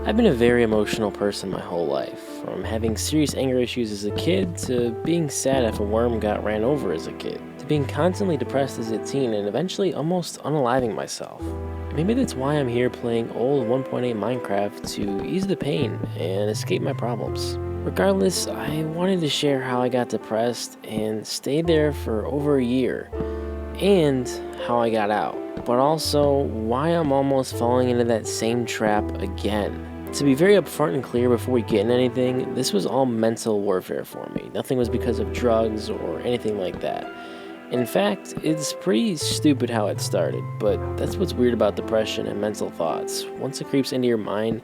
I've been a very emotional person my whole life, from having serious anger issues as a kid to being sad if a worm got ran over as a kid, to being constantly depressed as a teen and eventually almost unaliving myself. Maybe that's why I'm here playing old 1.8 Minecraft to ease the pain and escape my problems. Regardless, I wanted to share how I got depressed and stayed there for over a year, and how I got out, but also why I'm almost falling into that same trap again. To be very upfront and clear before we get into anything, this was all mental warfare for me. Nothing was because of drugs or anything like that. In fact, it's pretty stupid how it started, but that's what's weird about depression and mental thoughts. Once it creeps into your mind,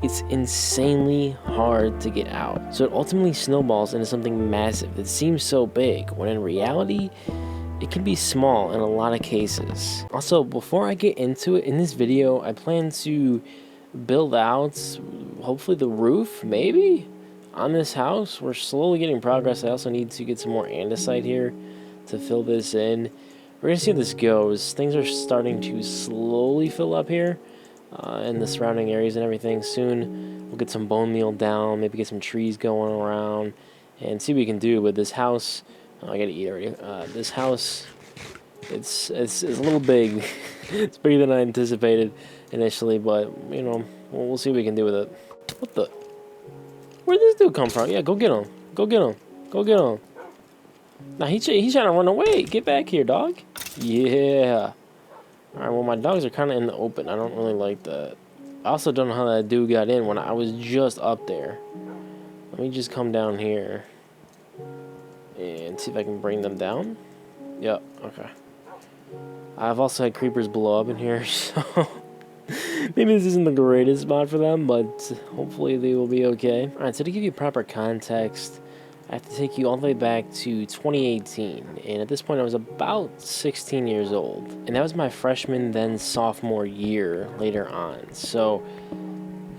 it's insanely hard to get out. So it ultimately snowballs into something massive that seems so big, when in reality, it can be small in a lot of cases. Also, before I get into it, in this video, I plan to build out, hopefully the roof, maybe, on this house. We're slowly getting progress. I also need to get some more andesite here to fill this in. We're gonna see how this goes. Things are starting to slowly fill up here in the surrounding areas and everything. Soon we'll get some bone meal down, maybe get some trees going around, and see what we can do with this house. I gotta eat already. This house, it's a little big. It's bigger than I anticipated initially, but you know, we'll see what we can do with it. What the? Where'd this dude come from? Yeah, go get him. Go get him. Go get him. Nah, he's trying to run away. Get back here, dog. Yeah. All right. Well, my dogs are kind of in the open. I don't really like that. I also don't know how that dude got in when I was just up there. Let me just come down here and see if I can bring them down. Yep. Okay. I've also had creepers blow up in here, so maybe this isn't the greatest spot for them, but hopefully they will be okay. Alright, so to give you proper context, I have to take you all the way back to 2018, and at this point I was about 16 years old, and that was my freshman then sophomore year later on. So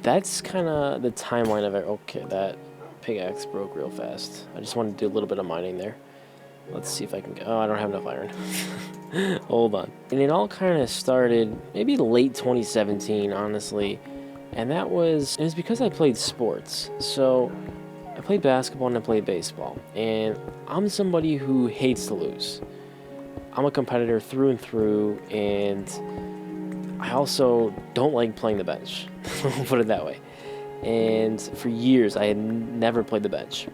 that's kind of the timeline of it. Okay, that pickaxe broke real fast. I just wanted to do a little bit of mining there. Let's see if I can go. Oh, I don't have enough iron. Hold on. And it all kind of started maybe late 2017, honestly. And it was because I played sports. So I played basketball and I played baseball. And I'm somebody who hates to lose. I'm a competitor through and through, and I also don't like playing the bench. Put it that way. And for years, I had never played the bench.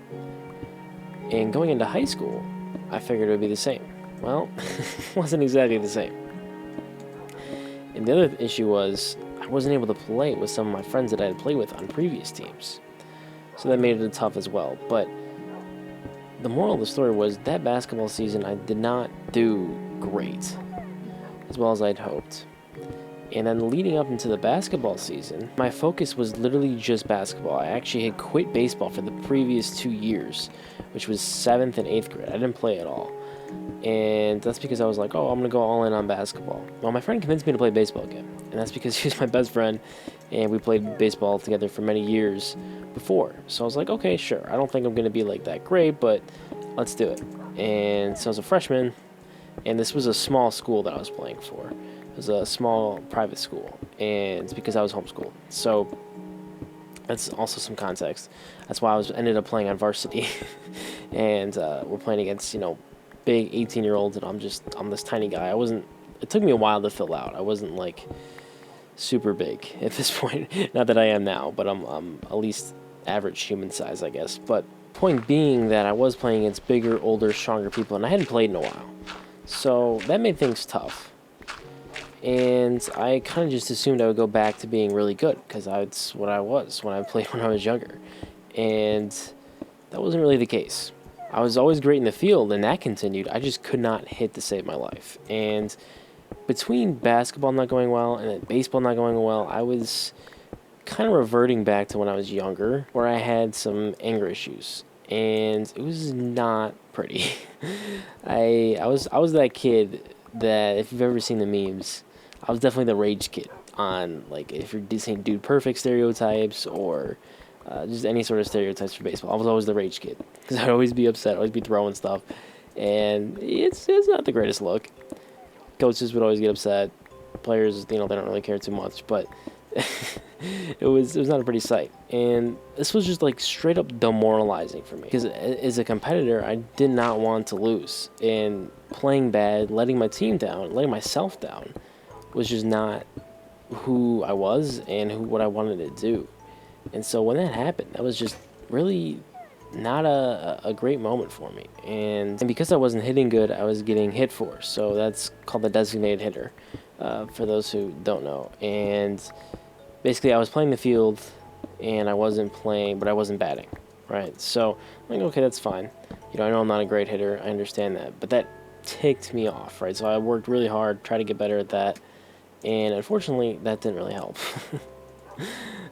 And going into high school, I figured it would be the same. Well, it wasn't exactly the same. And the other issue was I wasn't able to play with some of my friends that I had played with on previous teams. So that made it tough as well. But the moral of the story was that basketball season I did not do great, as well as I'd hoped. And then leading up into the basketball season, my focus was literally just basketball. I actually had quit baseball for the previous 2 years, which was 7th and 8th grade. I didn't play at all. And that's because I was like, oh, I'm going to go all in on basketball. Well, my friend convinced me to play baseball again. And that's because he was my best friend, and we played baseball together for many years before. So I was like, okay, sure. I don't think I'm going to be like that great, but let's do it. And so I was a freshman, and this was a small school that I was playing for. It was a small private school, and it's because I was homeschooled. So that's also some context. That's why I ended up playing on varsity, and we're playing against big 18-year-olds, and I'm this tiny guy. It took me a while to fill out. I wasn't like super big at this point. Not that I am now, but I'm at least average human size, I guess. But point being that I was playing against bigger, older, stronger people, and I hadn't played in a while, so that made things tough. And I kind of just assumed I would go back to being really good, because that's what I was when I played when I was younger. And that wasn't really the case. I was always great in the field, and that continued. I just could not hit to save my life. And between basketball not going well and then baseball not going well, I was kind of reverting back to when I was younger, where I had some anger issues. And it was not pretty. I was that kid that, if you've ever seen the memes, I was definitely the rage kid on, like, if you're saying dude perfect stereotypes or just any sort of stereotypes for baseball. I was always the rage kid because I'd always be upset, always be throwing stuff, and it's not the greatest look. Coaches would always get upset. Players, they don't really care too much, but it was not a pretty sight, and this was just like straight up demoralizing for me because as a competitor, I did not want to lose, and playing bad, letting my team down, letting myself down, was just not who I was and what I wanted to do. And so when that happened, that was just really not a great moment for me. And because I wasn't hitting good, I was getting hit for. So that's called the designated hitter, for those who don't know. And basically, I was playing the field, and I wasn't playing, but I wasn't batting, right? So I'm like, okay, that's fine. I know I'm not a great hitter. I understand that. But that ticked me off, right? So I worked really hard, tried to get better at that. And unfortunately, that didn't really help.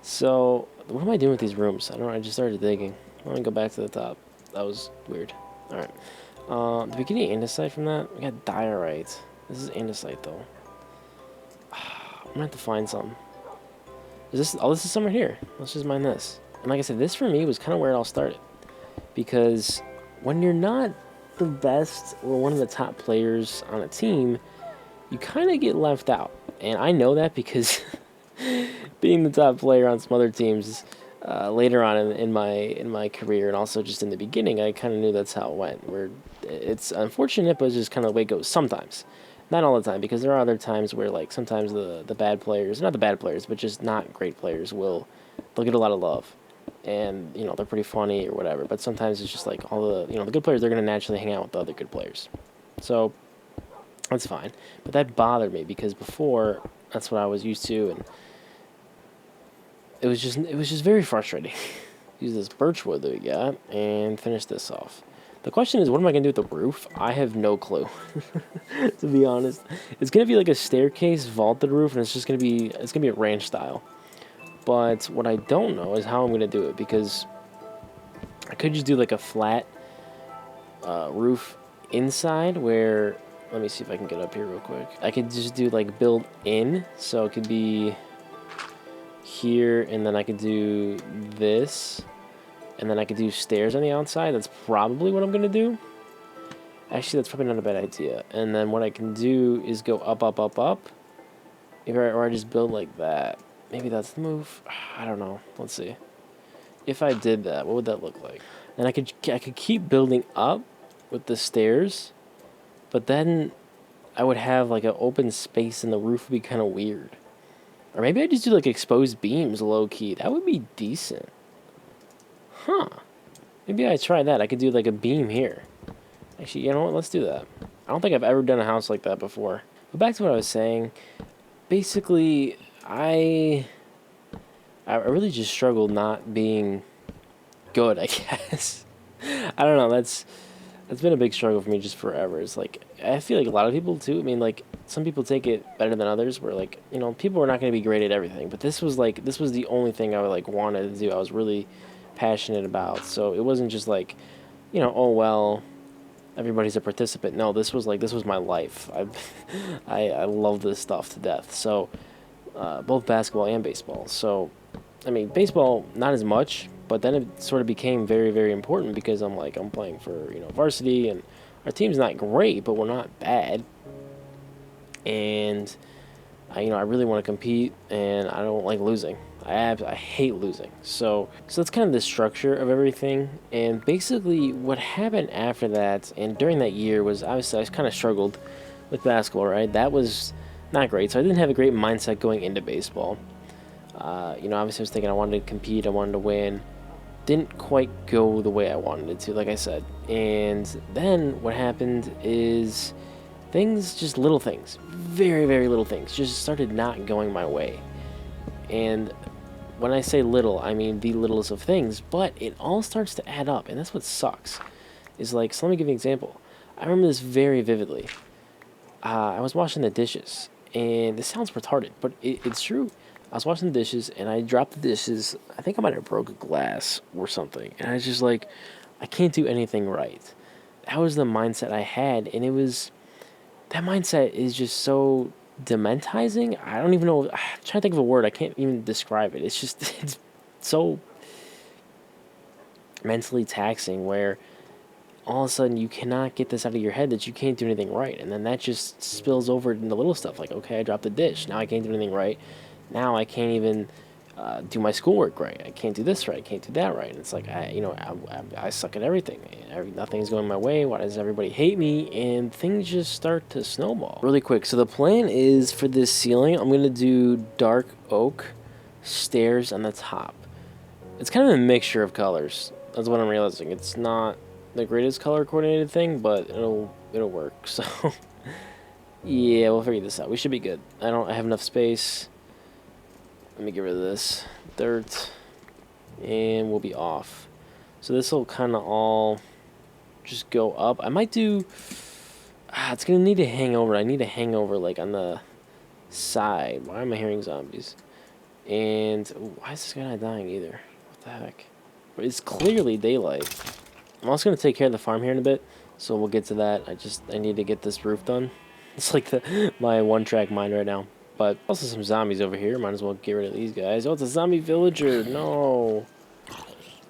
So, what am I doing with these rooms? I don't know. I just started digging. Let me go back to the top. That was weird. Alright. Did we get any andesite from that? We got diorite. This is andesite, though. I'm gonna have to find some. Is this... Oh, this is some right here. Let's just mine this. And like I said, this for me was kind of where it all started. Because when you're not the best or one of the top players on a team, you kind of get left out. And I know that because being the top player on some other teams later on in my career, and also just in the beginning, I kind of knew that's how it went. Where it's unfortunate, but it's just kind of the way it goes sometimes. Not all the time, because there are other times where, like, sometimes the bad players, not the bad players, but just not great players, they'll get a lot of love. And, they're pretty funny or whatever. But sometimes it's just like all the good players, they're going to naturally hang out with the other good players. So that's fine. But that bothered me because before, that's what I was used to, and it was just very frustrating. Use this birch wood that we got and finish this off. The question is, what am I gonna do with the roof? I have no clue. To be honest, it's gonna be like a staircase vaulted roof, and it's gonna be a ranch style. But what I don't know is how I'm gonna do it, because I could just do like a flat roof inside where. Let me see if I can get up here real quick. I could just do like build in, so it could be here, and then I could do this, and then I could do stairs on the outside. That's probably what I'm gonna do. Actually, that's probably not a bad idea. And then what I can do is go up, up, up, up, or I just build like that. Maybe that's the move. I don't know. Let's see. If I did that, what would that look like? And I could keep building up with the stairs. But then I would have like an open space, and the roof would be kind of weird. Or maybe I just do like exposed beams low key. That would be decent. Huh. Maybe I try that. I could do like a beam here. Actually, you know what? Let's do that. I don't think I've ever done a house like that before. But back to what I was saying. Basically, I really just struggled not being good, I guess. I don't know. That's been a big struggle for me just forever. It's like, I feel like a lot of people too. I mean, like, some people take it better than others, where like, people are not going to be great at everything. But this was the only thing I like wanted to do. I was really passionate about. So it wasn't just like, oh well, everybody's a participant. No, this was my life. I love this stuff to death. So both basketball and baseball. So I mean, baseball not as much, but then it sort of became very, very important because I'm playing for varsity, and our team's not great, but we're not bad. And I really want to compete, and I don't like losing. I hate losing. So that's kind of the structure of everything. And basically, what happened after that and during that year was, obviously I kind of struggled with basketball. Right, that was not great. So I didn't have a great mindset going into baseball. Obviously I was thinking I wanted to compete, I wanted to win. Didn't quite go the way I wanted it to, like I said. And then what happened is little things, very, very little things, just started not going my way. And when I say little, I mean the littlest of things, but it all starts to add up, and that's what sucks. So let me give you an example. I remember this very vividly. I was washing the dishes, and this sounds retarded, but it's true. I was washing the dishes, and I dropped the dishes. I think I might have broke a glass or something. And I was just like, I can't do anything right. That was the mindset I had, and that mindset is just so dementizing. I don't even know. I'm trying to think of a word. I can't even describe it. It's so mentally taxing, where all of a sudden you cannot get this out of your head that you can't do anything right. And then that just spills over into little stuff like, okay, I dropped the dish. Now I can't do anything right. Now I can't even do my schoolwork right. I can't do this right. I can't do that right. And it's like I suck at everything. Nothing's going my way. Why does everybody hate me? And things just start to snowball really quick. So the plan is for this ceiling, I'm gonna do dark oak stairs on the top. It's kind of a mixture of colors. That's what I'm realizing. It's not the greatest color coordinated thing, but it'll work. So yeah, we'll figure this out. We should be good. I have enough space. Let me get rid of this dirt, and we'll be off. So this will kind of all just go up. I might do. It's gonna need a hangover. I need a hangover like on the side. Why am I hearing zombies? And why is this guy not dying either? What the heck? It's clearly daylight. I'm also gonna take care of the farm here in a bit, so we'll get to that. I need to get this roof done. It's like my one-track mind right now. But also some zombies over here. Might as well get rid of these guys. Oh, it's a zombie villager. No.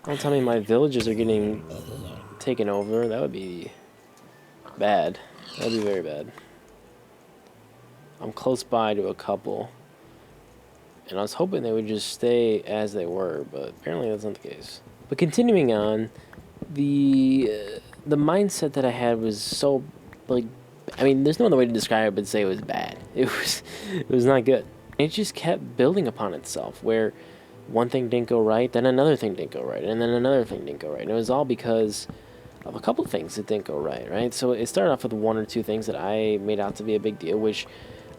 Don't tell me my villagers are getting taken over. That would be bad. That would be very bad. I'm close by to a couple. And I was hoping they would just stay as they were, but apparently that's not the case. But continuing on, the mindset that I had was so, like, I mean, there's no other way to describe it but say it was bad. It was not good. It just kept building upon itself, where one thing didn't go right, then another thing didn't go right, and then another thing didn't go right. And it was all because of a couple of things that didn't go right, right? So it started off with one or two things that I made out to be a big deal, which,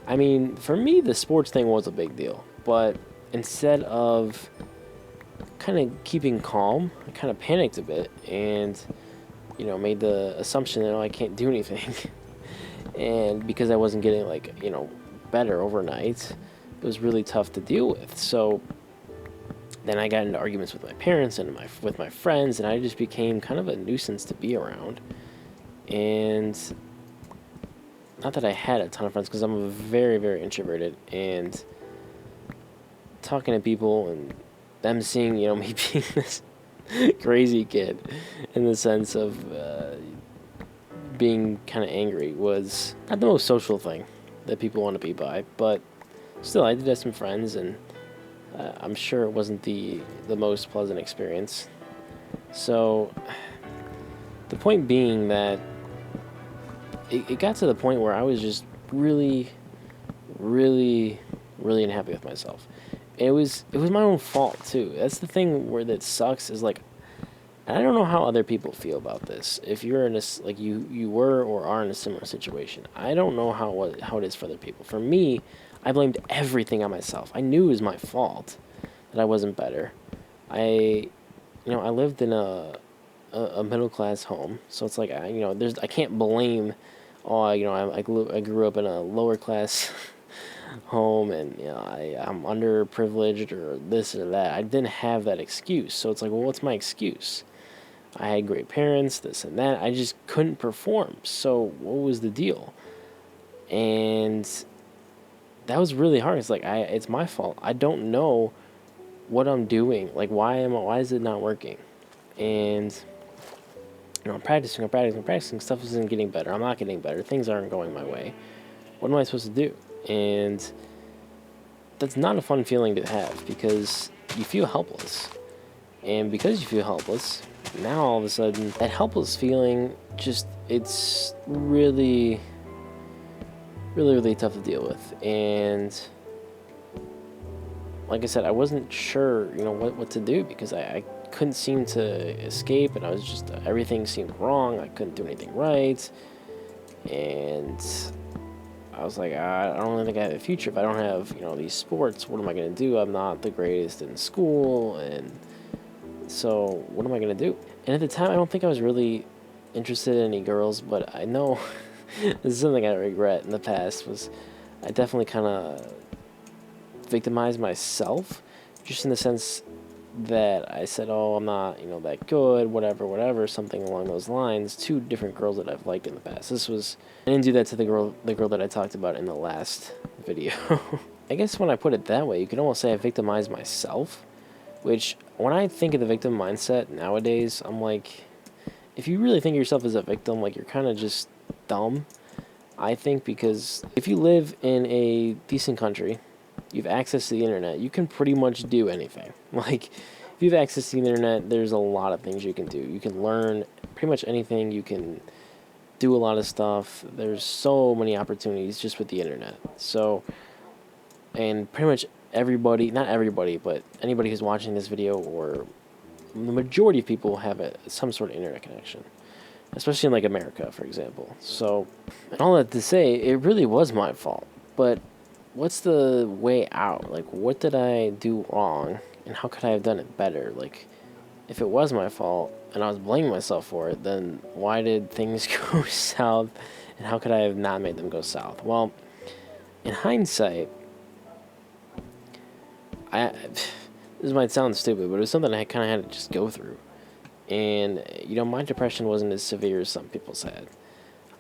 I mean, for me, the sports thing was a big deal. But instead of kind of keeping calm, I kind of panicked a bit and, made the assumption that, I can't do anything. And because I wasn't getting, better overnight, it was really tough to deal with. So then I got into arguments with my parents and with my friends, and I just became kind of a nuisance to be around. And not that I had a ton of friends, because I'm very, very introverted, and talking to people and them seeing, me being this crazy kid in the sense of being kind of angry was not the most social thing that people want to be by, but still, I did have some friends, and I'm sure it wasn't the most pleasant experience. So the point being that it got to the point where I was just really, really, really unhappy with myself. It was my own fault too. That's the thing where that sucks is like, I don't know how other people feel about this. If you're in you were or are in a similar situation, I don't know how it is for other people. For me, I blamed everything on myself. I knew it was my fault that I wasn't better. I lived in a middle class home, so it's like I can't blame. Oh, I grew up in a lower class home, and I'm underprivileged or this or that. I didn't have that excuse, so it's like, well, what's my excuse? I had great parents, this and that. I just couldn't perform. So what was the deal? And that was really hard. It's like it's my fault. I don't know what I'm doing. Like why is it not working? And I'm practicing. Stuff isn't getting better. I'm not getting better. Things aren't going my way. What am I supposed to do? And that's not a fun feeling to have, because you feel helpless. And because you feel helpless, now all of a sudden, that helpless feeling it's really, really, really tough to deal with. And like I said, I wasn't sure, what to do, because I couldn't seem to escape, and I was just, everything seemed wrong. I couldn't do anything right. And I was like, I don't really think I have a future if I don't have, these sports. What am I going to do? I'm not the greatest in school, and so what am I going to do? And at the time, I don't think I was really interested in any girls, but I know this is something I regret in the past, was I definitely kind of victimized myself, just in the sense that I said, oh, I'm not, that good, whatever, something along those lines, to different girls that I've liked in the past. I didn't do that to the girl that I talked about in the last video. I guess when I put it that way, you could almost say I victimized myself, which, when I think of the victim mindset nowadays, I'm like, if you really think of yourself as a victim, like, you're kind of just dumb, I think, because if you live in a decent country, you have access to the internet, you can pretty much do anything. Like, if you have access to the internet, there's a lot of things you can do. You can learn pretty much anything. You can do a lot of stuff. There's so many opportunities just with the internet. So, and pretty much everybody, not everybody, but anybody who's watching this video, or the majority of people have some sort of internet connection, especially in like America, for example. So, and all that to say, it really was my fault. But what's the way out? Like, what did I do wrong, and how could I have done it better? Like, if it was my fault and I was blaming myself for it, then why did things go south, and how could I have not made them go south? Well, in hindsight, this might sound stupid, but it was something I kind of had to just go through. And, my depression wasn't as severe as some people said.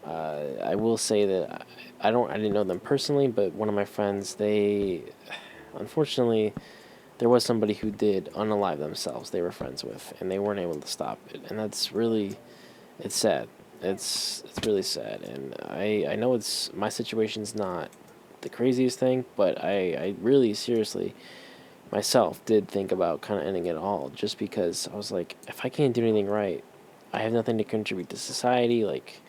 I will say that I didn't know them personally, but one of my friends, unfortunately, there was somebody who did unalive themselves they were friends with, and they weren't able to stop it. And that's really, it's sad. It's really sad. And I know my situation's not the craziest thing, but I really seriously myself did think about kind of ending it all, just because I was like, if I can't do anything right, I have nothing to contribute to society. Like,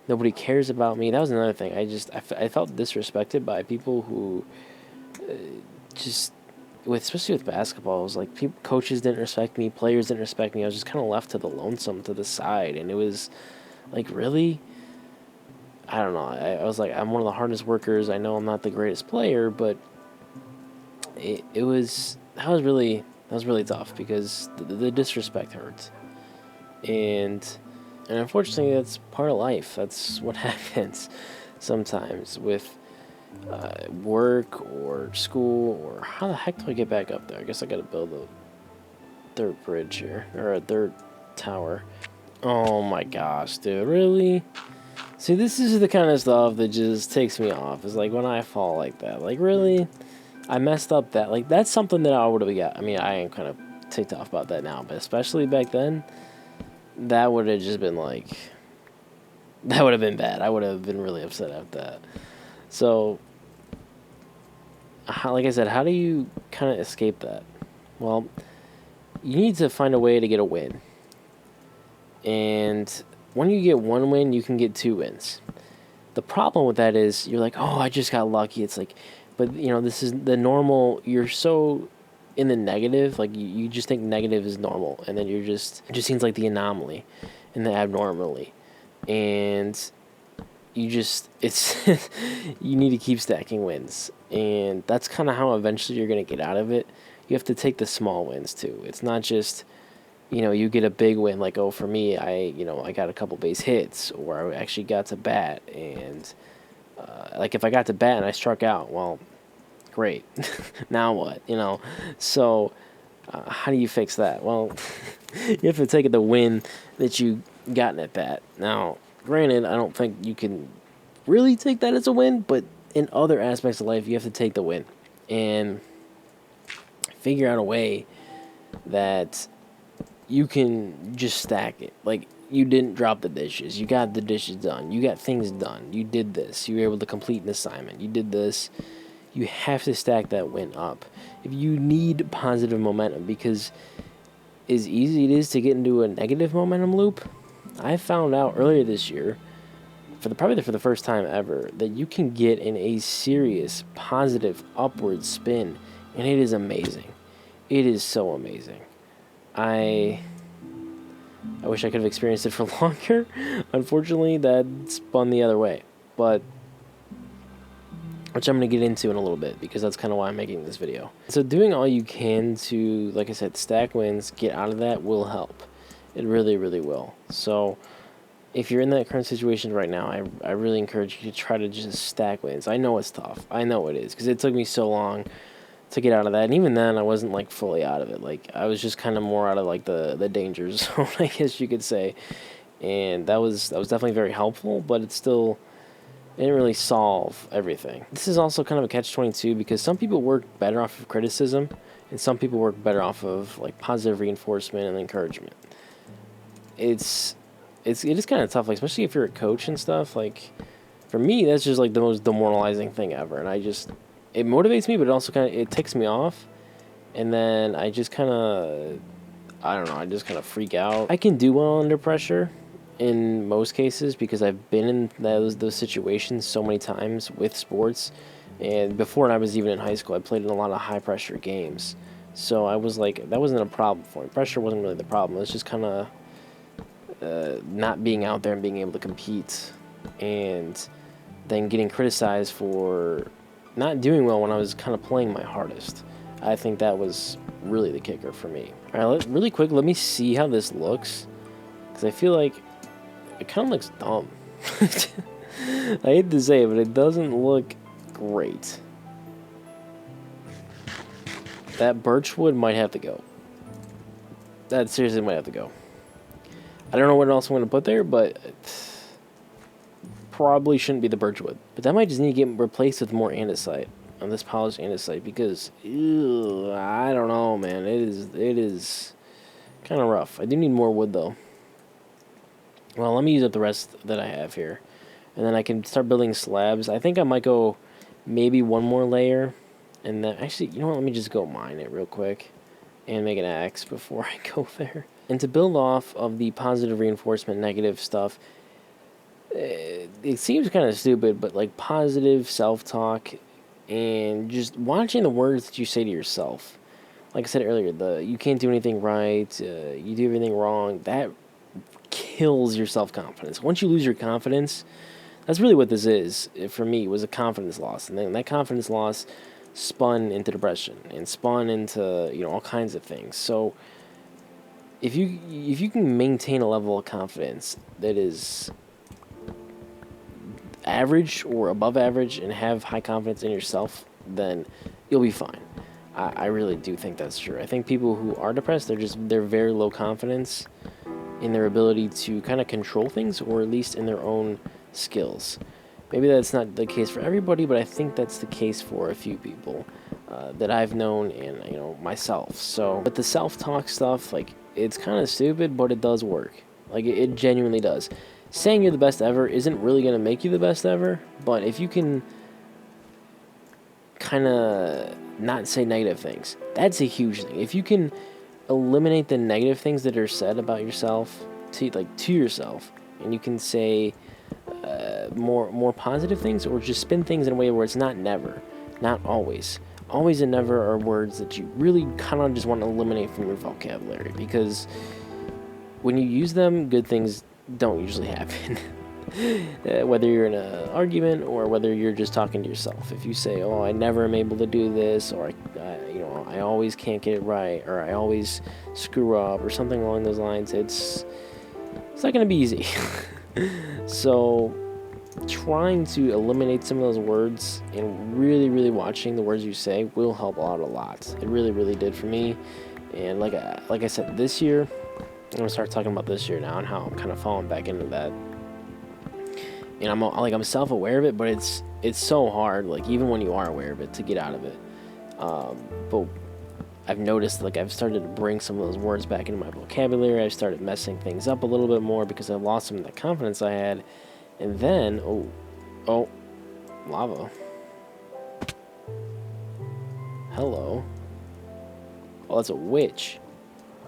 nobody cares about me. That was another thing. I felt disrespected by people who especially with basketball. It was like coaches didn't respect me, players didn't respect me. I was just kind of left to the lonesome, to the side, and it was like, really, I don't know. I was like, I'm one of the hardest workers. I know I'm not the greatest player, but that was really tough, because the disrespect hurts, and unfortunately that's part of life. That's what happens sometimes with work or school. Or how the heck do I get back up there? I guess I gotta build a third bridge here, or a third tower. Oh my gosh, dude, really? See, this is the kind of stuff that just takes me off. It's like when I fall like that. Like, really? I messed up that. Like, that's something that I would have got. I mean, I am kind of ticked off about that now, but especially back then, that would have just been like, that would have been bad. I would have been really upset at that. So, like I said, how do you kind of escape that? Well, you need to find a way to get a win. And when you get one win, you can get 2 wins. The problem with that is you're like, oh, I just got lucky. It's like, but, this is the normal. You're so in the negative. Like, you just think negative is normal. And then it just seems like the anomaly and the abnormally. And you need to keep stacking wins. And that's kind of how eventually you're going to get out of it. You have to take the small wins, too. It's not just, you get a big win. Like, oh, for me, I got a couple base hits, or I actually got to bat. And, like, if I got to bat and I struck out, well, great. Now what? So how do you fix that? Well, you have to take the win that you got in at bat. Now, granted, I don't think you can really take that as a win, but in other aspects of life, you have to take the win and figure out a way that you can just stack it. Like, you didn't drop the dishes. You got the dishes done. You got things done. You did this. You were able to complete an assignment. You did this. You have to stack that win up. If you need positive momentum, because as easy it is to get into a negative momentum loop, I found out earlier this year, probably for the first time ever, that you can get in a serious positive upward spin, and it is amazing. It is so amazing. I wish I could have experienced it for longer. Unfortunately, that spun the other way. But, which I'm going to get into in a little bit, because that's kind of why I'm making this video. So doing all you can to, like I said, stack wins, get out of that, will help. It really, really will. So if you're in that current situation right now, I really encourage you to try to just stack wins. I know it's tough. I know it is, because it took me so long to get out of that. And even then, I wasn't, like, fully out of it. Like, I was just kind of more out of, like, the danger zone, I guess you could say. And that was definitely very helpful, but it didn't really solve everything. This is also kind of a catch-22, because some people work better off of criticism, and some people work better off of, like, positive reinforcement and encouragement. It is kind of tough, like, especially if you're a coach and stuff. Like, for me, that's just, like, the most demoralizing thing ever. And it motivates me, but it also kind of it ticks me off, and then I just kind of I don't know, I just kind of freak out. I can do well under pressure in most cases because I've been in those situations so many times with sports. And before I was even in high school, I played in a lot of high pressure games. So I was like, that wasn't a problem for me. Pressure wasn't really the problem. It was just kind of not being out there and being able to compete. And then getting criticized for not doing well when I was kind of playing my hardest. I think that was really the kicker for me. All right, really quick, let me see how this looks. Because I feel like it kind of looks dumb. I hate to say it, but it doesn't look great. That birchwood might have to go. That seriously might have to go. I don't know what else I'm going to put there, but probably shouldn't be the birchwood. But that might just need to get replaced with more andesite on this polished andesite because ew, I don't know, man. It is kind of rough. I do need more wood though. Well, let me use up the rest that I have here, and then I can start building slabs. I think I might go maybe one more layer, and then actually, you know what? Let me just go mine it real quick and make an axe before I go there. And to build off of the positive reinforcement, negative stuff, it seems kind of stupid, but like positive self-talk and just watching the words that you say to yourself. Like I said earlier, you can't do anything right, you do everything wrong. That kills your self-confidence. Once you lose your confidence, that's really what this is for me, was a confidence loss. And then that confidence loss spun into depression and spun into, all kinds of things. So if you can maintain a level of confidence that is average or above average and have high confidence in yourself, then you'll be fine. I really do think that's true. I think people who are depressed, they're very low confidence in their ability to kind of control things, or at least in their own skills. Maybe that's not the case for everybody, but I think that's the case for a few people that I've known and myself. So, but the self-talk stuff, like, it's kind of stupid, but it does work. Like, it genuinely does. Saying you're the best ever isn't really going to make you the best ever, but if you can kind of not say negative things, that's a huge thing. If you can eliminate the negative things that are said about yourself to yourself, and you can say more positive things, or just spin things in a way where it's not never, not always. Always and never are words that you really kind of just want to eliminate from your vocabulary, because when you use them, good things don't usually happen. Whether you're in an argument or whether you're just talking to yourself. If you say, "Oh, I never am able to do this," or I always can't get it right, or I always screw up, or something along those lines, it's not going to be easy. So, trying to eliminate some of those words and really, really watching the words you say will help out a lot. It really, really did for me. And like I said, this year, I'm gonna start talking about this year now and how I'm kind of falling back into that. And I'm self-aware of it, but it's so hard. Like, even when you are aware of it, to get out of it. But I've noticed, like, I've started to bring some of those words back into my vocabulary. I've started messing things up a little bit more because I've lost some of the confidence I had. And then, oh, lava. Hello. Oh, that's a witch.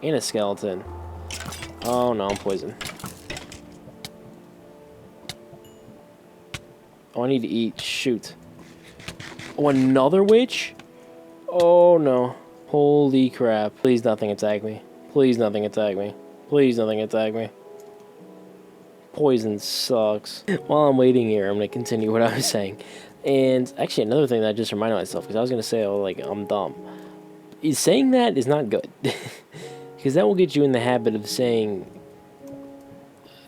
And a skeleton. Oh, no, I'm poisoned. Oh, I need to eat. Shoot. Oh, another witch? Oh, no. Holy crap. Please nothing attack me. Please nothing attack me. Please nothing attack me. Poison sucks. While I'm waiting here, I'm going to continue what I was saying. And actually, another thing that I just reminded myself, because I was going to say, I'm dumb. Saying that is not good. Because that will get you in the habit of saying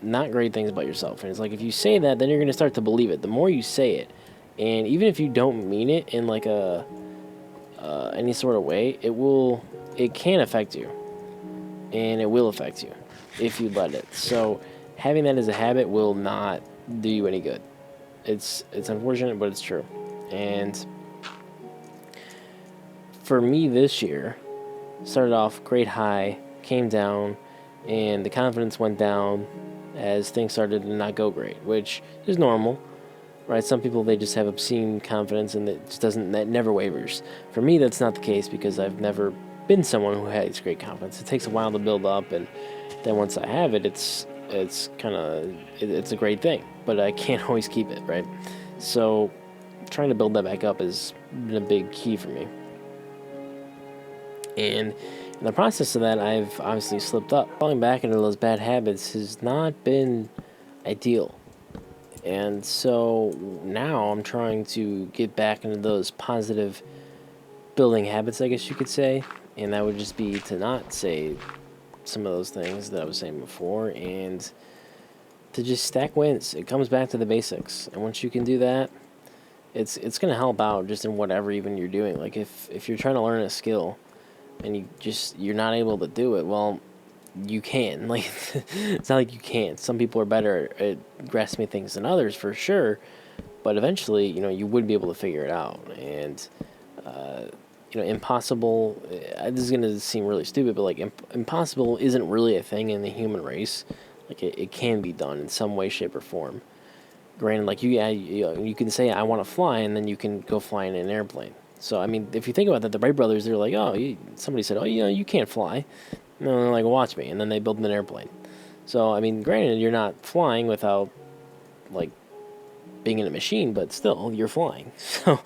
not great things about yourself. And it's like, if you say that, then you're going to start to believe it. The more you say it, and even if you don't mean it in like any sort of way, it can affect you. And it will affect you if you let it. So having that as a habit will not do you any good. It's unfortunate, but it's true. And for me this year, started off great high, came down, and the confidence went down as things started to not go great, which is normal. right? Some people, they just have obscene confidence and that never wavers. For me, that's not the case because I've never been someone who has great confidence. It takes a while to build up, and then once I have it, it's a great thing, but I can't always keep it, right? So trying to build that back up has been a big key for me. And in the process of that, I've obviously slipped up. Falling back into those bad habits has not been ideal. And so now I'm trying to get back into those positive building habits, I guess you could say. And that would just be to not say some of those things that I was saying before and to just stack wins. It comes back to the basics. And once you can do that, it's going to help out just in whatever even you're doing. Like if you're trying to learn a skill and you're not able to do it, well, you can. Like, it's not like you can't. Some people are better at grasping things than others, for sure. But eventually, you would be able to figure it out. And, impossible, this is going to seem really stupid, but, like, impossible isn't really a thing in the human race. Like, it can be done in some way, shape, or form. Granted, like, you can say, I want to fly, and then you can go fly in an airplane. So, I mean, if you think about that, the Wright brothers, they're like, somebody said, you can't fly. And they're like, watch me. And then they build an airplane. So, I mean, granted, you're not flying without, like, being in a machine, but still, you're flying. So,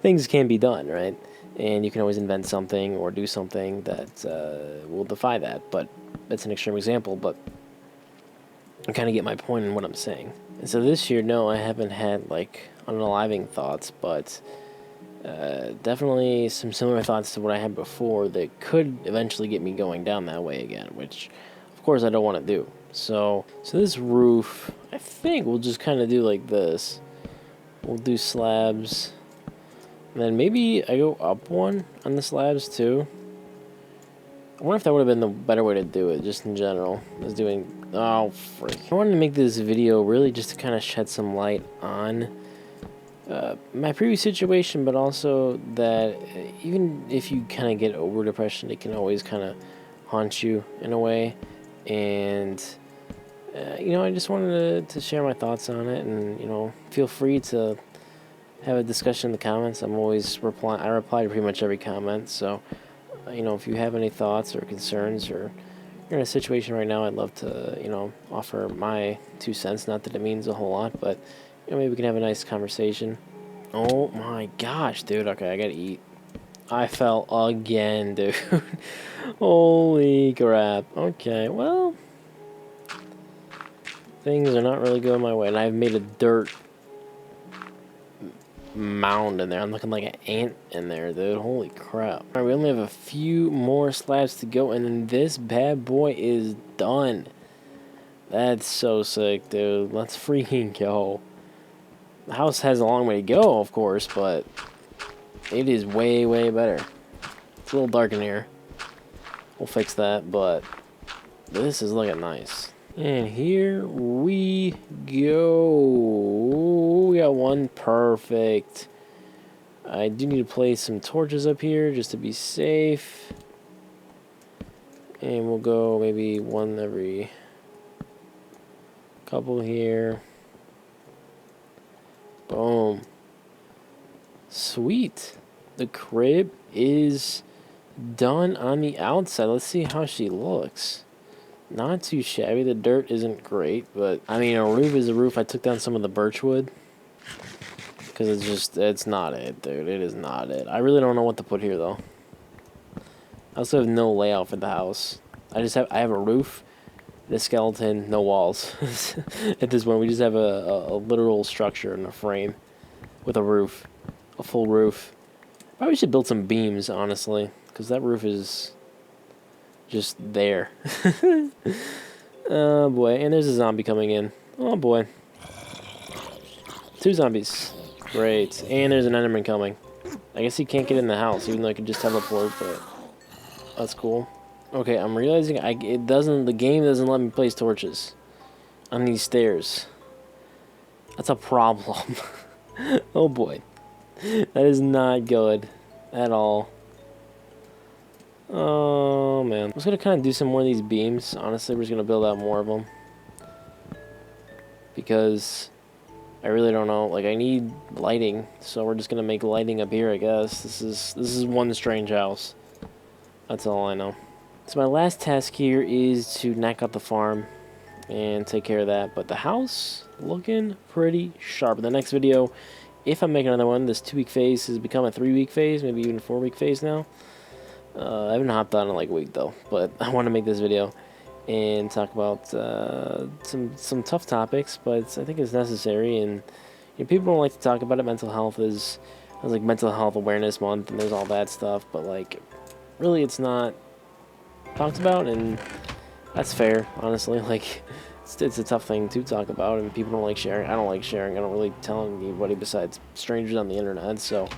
things can be done, right? And you can always invent something or do something that will defy that. But that's an extreme example, but I kind of get my point in what I'm saying. And so this year, no, I haven't had, like, unaliving thoughts, but definitely some similar thoughts to what I had before that could eventually get me going down that way again, which, of course, I don't want to do. So this roof, I think we'll just kind of do like this. We'll do slabs, and then maybe I go up one on the slabs too. I wonder if that would have been the better way to do it, just in general. Oh, frick. I wanted to make this video really just to kind of shed some light on my previous situation, but also that even if you kind of get over depression, it can always kind of haunt you in a way. And, I just wanted to share my thoughts on it, and, feel free to have a discussion in the comments. I reply to pretty much every comment, so, if you have any thoughts or concerns, or you're in a situation right now, I'd love to, offer my 2 cents. Not that it means a whole lot, but maybe we can have a nice conversation. Oh my gosh, dude. Okay, I gotta eat. I fell again, dude. Holy crap. Okay, well, things are not really going my way, and I've made a dirt mound in there. I'm looking like an ant in there, dude. Holy crap. Alright, we only have a few more slabs to go, and then this bad boy is done. That's so sick, dude. Let's freaking go. The house has a long way to go, of course, but it is way, way better. It's a little dark in here. We'll fix that, but this is looking nice. And here we go. We got one perfect. I do need to place some torches up here just to be safe. And we'll go maybe one every couple here. Boom. Sweet. The crib is done on the outside. Let's see how she looks. Not too shabby. The dirt isn't great, but I mean, a roof is a roof. I took down some of the birch wood because it's not it, dude. It is not it. I really don't know what to put here, though. I also have no layout for the house. I have a roof, a skeleton, no walls. At this point, we just have a literal structure and a frame with a roof, a full roof. Probably should build some beams, honestly, because that roof is just there. Oh boy, and there's a zombie coming in. Oh boy. 2 zombies. Great. And there's an enderman coming. I guess he can't get in the house, even though I could just teleport, but that's cool. Okay, I'm realizing the game doesn't let me place torches on these stairs. That's a problem. Oh boy. That is not good at all. Oh man. I'm just gonna kind of do some more of these beams. Honestly, we're just gonna build out more of them. Because I really don't know. Like, I need lighting, so we're just gonna make lighting up here, I guess. This is one strange house. That's all I know. So my last task here is to knock out the farm and take care of that. But the house looking pretty sharp. In the next video, if I make another one, this 2-week phase has become a 3-week phase, maybe even 4-week phase now. I haven't hopped on in like a week though, but I want to make this video and talk about some tough topics, but I think it's necessary. And people don't like to talk about it. Mental health is like Mental Health Awareness Month, and there's all that stuff, but like really it's not talked about, and that's fair, honestly. Like it's a tough thing to talk about, and people don't like sharing. I don't like sharing. I don't really tell anybody besides strangers on the internet, so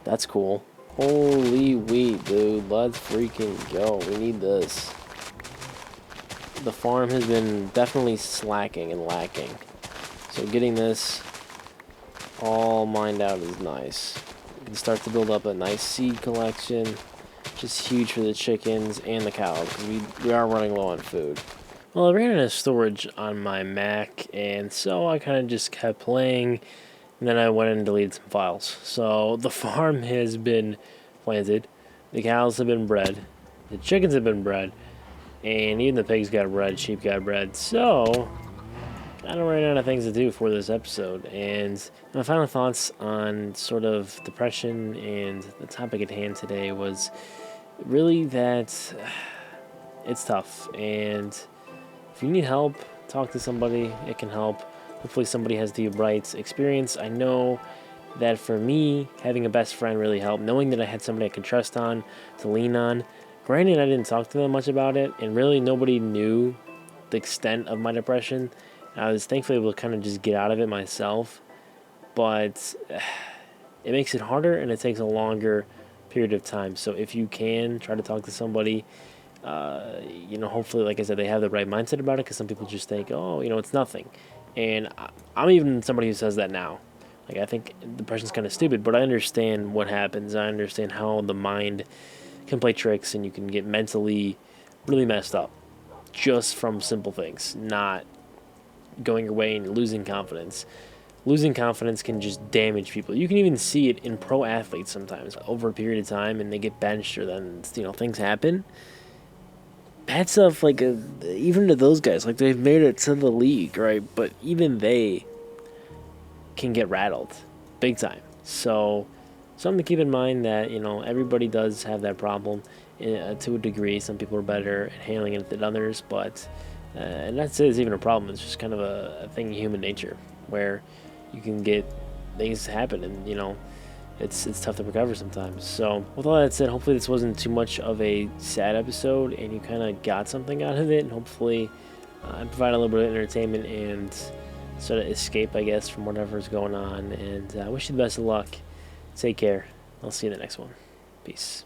that's cool. Holy wheat, dude. Let's freaking go. We need this. The farm has been definitely slacking and lacking. So getting this all mined out is nice. We can start to build up a nice seed collection, which is huge for the chickens and the cows, because we are running low on food. Well, I ran out of storage on my Mac, and so I kind of just kept playing, and then I went and deleted some files. So the farm has been planted, the cows have been bred, the chickens have been bred, and even the pigs got bred, sheep got bred. So kind of ran out of things to do for this episode. And my final thoughts on sort of depression and the topic at hand today was really that it's tough, and if you need help, talk to somebody. It can help. Hopefully somebody has the right experience. I know that for me, having a best friend really helped, knowing that I had somebody I could trust on, to lean on. Granted, I didn't talk to them much about it, and really nobody knew the extent of my depression. I was thankfully able to kind of just get out of it myself, but it makes it harder, and it takes a longer period of time. So if you can, try to talk to somebody. Hopefully, like I said, they have the right mindset about it, because some people just think, oh, it's nothing. And I'm even somebody who says that now. Like, I think depression's kind of stupid, but I understand what happens. I understand how the mind can play tricks, and you can get mentally really messed up just from simple things, not going your way and losing confidence. Losing confidence can just damage people. You can even see it in pro athletes sometimes over a period of time, and they get benched, or then things happen. Bad stuff, like even to those guys, like they've made it to the league, right? But even they can get rattled big time. So something to keep in mind, that everybody does have that problem to a degree. Some people are better at handling it than others, but and that's even a problem. It's just kind of a thing in human nature, where you can get things happen, and it's tough to recover sometimes. So with all that said, hopefully this wasn't too much of a sad episode, and you kind of got something out of it, and hopefully I provide a little bit of entertainment and sort of escape, I guess, from whatever's going on. And I wish you the best of luck. Take care. I'll see you in the next one. Peace.